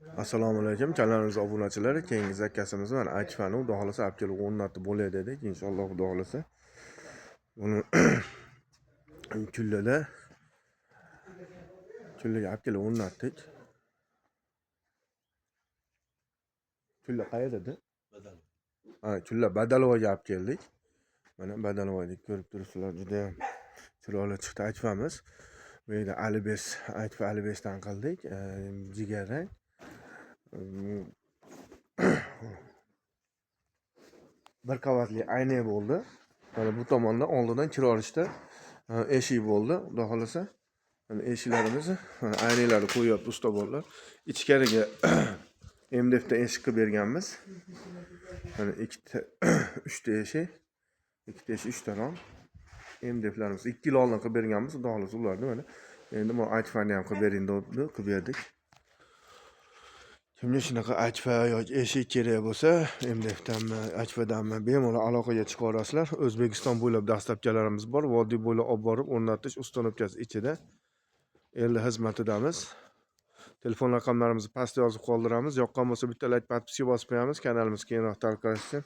Assalomu alaykum, kanalimiz obunachilari. Keyingi zakasimiz mana aytfani, xudo xolasa olib kelib o'rnatib bo'ladi dedik. Inshaalloh xudo xolasa. Buni kullada olib kelib o'rnatdik. Kulla qayerda? Kulla Badalovaga olib keldik. Mana Badalovaga ko'rib turibsizlar, juda chiroyli chiqdi aytfamiz. Bu yerda alibes, aytfa alibesdan qildik. Jigarrang. Bir qavatli ayna bo'ldi. Mana bu tomonda oldidan kira olishda eshik bo'ldi, xudo xolasa. Mana eshiklarimizni, mana aynalarni qo'yib usta bo'ldi. Ichkariga MDFdan eshik qilib berganmiz. Mana ikkita, uchta eshik, ikkita eshik, uchta rom. MDFlarimiz 2 yil oldin qilib berganmiz, xudo xolasa ularni mana endi bu aytfani ham qilib bering deb qilib berdik. Kimga shunaqa aytfa yoki eshik kerak bo'lsa, MDFdanmi, aytfadanmi bemalol aloqaga chiqa olasizlar. O'zbekiston bo'ylab dastlabkilarimiz bor. Vodiy bo'ylab olib borib o'rnatish ustanovkasi ichida endi xizmatidamiz. Telefon raqamlarimizni pastda yozib qoldiramiz. Yoqqan bo'lsa bitta like, podpiska bosib qo'yamiz. Kanalimiz keyinroq tarqalishi uchun.